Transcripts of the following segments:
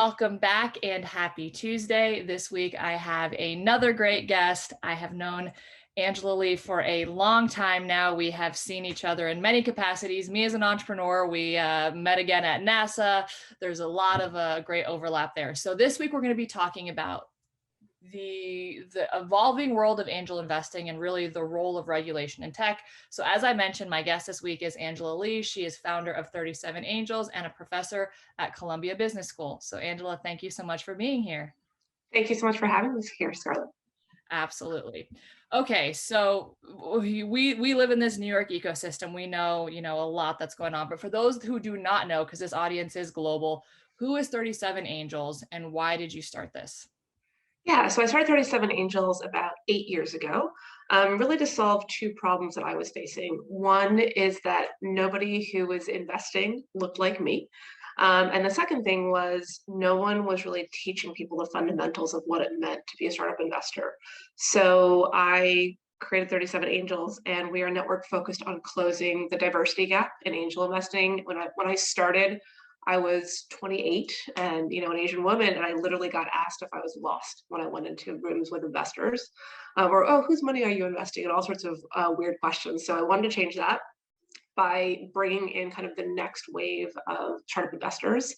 Welcome back and happy Tuesday. This week I have another great guest. I have known Angela Lee for a long time now. We have seen each other in many capacities. Me as an entrepreneur, we met again at NASA. There's a lot of great overlap there. So this week we're going to be talking about the evolving world of angel investing and really the role of regulation in tech. So as I mentioned, my guest this week is Angela Lee. She is founder of 37 Angels and a professor at Columbia Business School. So Angela, thank you so much for being here. Thank you so much for having us here, Scarlett. Absolutely. Okay, so we live in this New York ecosystem. We know, a lot that's going on, but for those who do not know, because this audience is global, who is 37 Angels and why did you start this? Yeah, so I started 37 Angels about 8 years ago, really to solve two problems that I was facing. One is that nobody who was investing looked like me. And the second thing was no one was really teaching people the fundamentals of what it meant to be a startup investor. So I created 37 Angels, and we are a network focused on closing the diversity gap in angel investing. When I started, I was 28 and, an Asian woman, and I literally got asked if I was lost when I went into rooms with investors, or, oh, whose money are you investing? And all sorts of weird questions. So I wanted to change that by bringing in kind of the next wave of startup investors.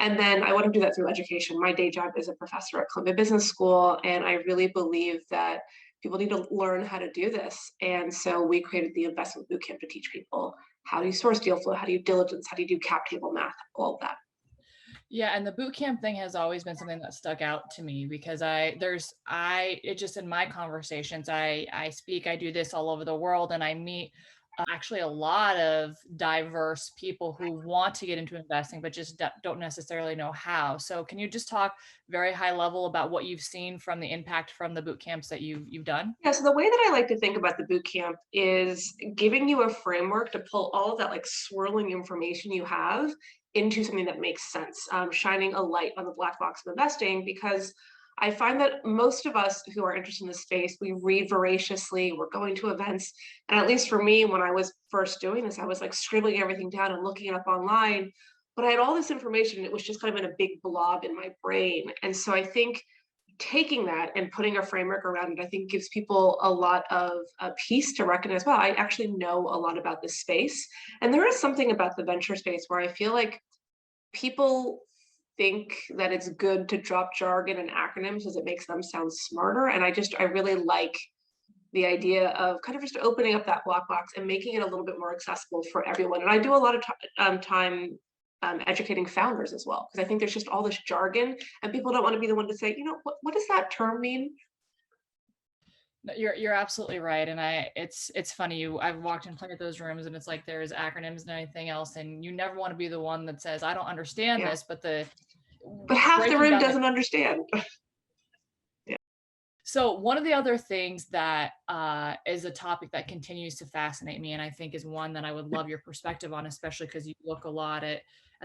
And then I want to do that through education. My day job is a professor at Columbia Business School, and I really believe that people need to learn how to do this. And so we created the investment bootcamp to teach people how do you source deal flow, how do you diligence, how do you do cap table math, all of that. Yeah, and the boot camp thing has always been something that stuck out to me because it just in my conversations, I speak, I do this all over the world, and I meet actually a lot of diverse people who want to get into investing but just don't necessarily know how. So can you just talk very high level about what you've seen from the impact from the boot camps that you've done? Yeah, so the way that I like to think about the boot camp is giving you a framework to pull all of that like swirling information you have into something that makes sense, shining a light on the black box of investing. Because I find that most of us who are interested in this space, we read voraciously, we're going to events. And at least for me, when I was first doing this, I was like scribbling everything down and looking it up online. But I had all this information, and it was just kind of in a big blob in my brain. And so I think taking that and putting a framework around it, I think gives people a lot of peace to recognize, well, I actually know a lot about this space. And there is something about the venture space where I feel like people think that it's good to drop jargon and acronyms as it makes them sound smarter. And I really like the idea of kind of just opening up that black box and making it a little bit more accessible for everyone. And I do a lot of time educating founders as well, because I think there's just all this jargon and people don't want to be the one to say, what does that term mean? No, you're absolutely right, and it's funny. I've walked in plenty of those rooms, and it's like there's acronyms and anything else, and you never want to be the one that says I don't understand Yeah. this, but the But half the breaking room down doesn't understand. So one of the other things that is a topic that continues to fascinate me, and I think is one that I would love your perspective on, especially because you look a lot at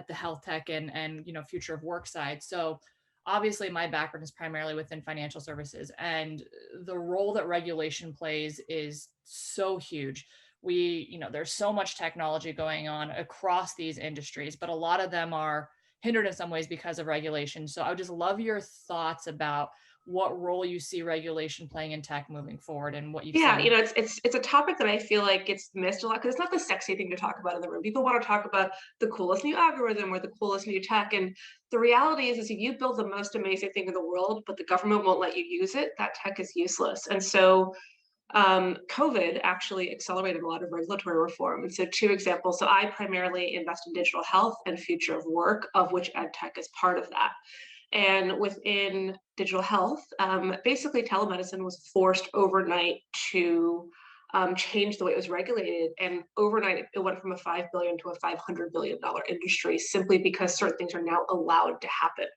the health tech and future of work side. So obviously my background is primarily within financial services, and the role that regulation plays is so huge. There's so much technology going on across these industries, but a lot of them are hindered in some ways because of regulation. So I would just love your thoughts about what role you see regulation playing in tech moving forward and what you've Yeah, seen. it's a topic that I feel like gets missed a lot because it's not the sexy thing to talk about in the room. People want to talk about the coolest new algorithm or the coolest new tech. And the reality is if you build the most amazing thing in the world, but the government won't let you use it, that tech is useless. And so COVID actually accelerated a lot of regulatory reform. And so two examples. So I primarily invest in digital health and future of work, of which ed tech is part of that. And within digital health, basically telemedicine was forced overnight to change the way it was regulated. And overnight, it went from a $5 billion to a $500 billion industry simply because certain things are now allowed to happen.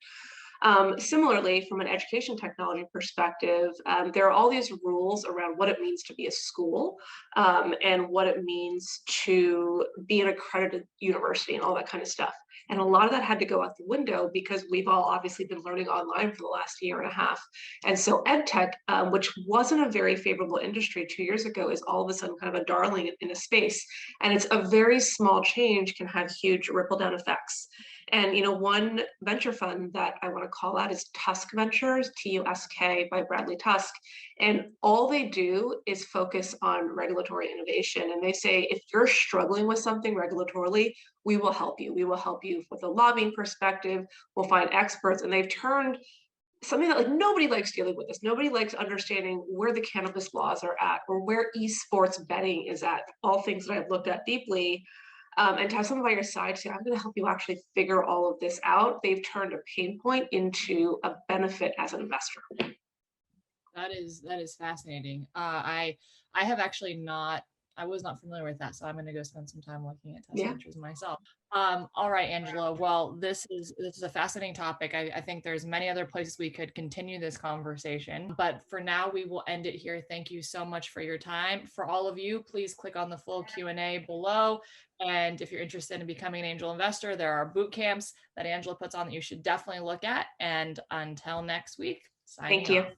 Similarly, from an education technology perspective, there are all these rules around what it means to be a school and what it means to be an accredited university and all that kind of stuff. And a lot of that had to go out the window because we've all obviously been learning online for the last year and a half. And so ed tech, which wasn't a very favorable industry 2 years ago, is all of a sudden kind of a darling in a space. And it's a very small change can have huge ripple down effects. And one venture fund that I want to call out is Tusk Ventures, TUSK by Bradley Tusk. And all they do is focus on regulatory innovation. And they say, if you're struggling with something regulatorily, we will help you. We will help you with a lobbying perspective. We'll find experts. And they've turned something that, like, nobody likes dealing with this. Nobody likes understanding where the cannabis laws are at or where esports betting is at, all things that I've looked at deeply. And to have someone by your side say, I'm going to help you actually figure all of this out. They've turned a pain point into a benefit as an investor. That is fascinating. I have actually not I was not familiar with that, so I'm going to go spend some time looking at Tusk Yeah. Ventures myself. All right, Angela. Well, this is a fascinating topic. I think there's many other places we could continue this conversation, but for now we will end it here. Thank you so much for your time. For all of you, please click on the full Q&A below. And if you're interested in becoming an angel investor, there are boot camps that Angela puts on that you should definitely look at. And until next week, Thank signing you. off.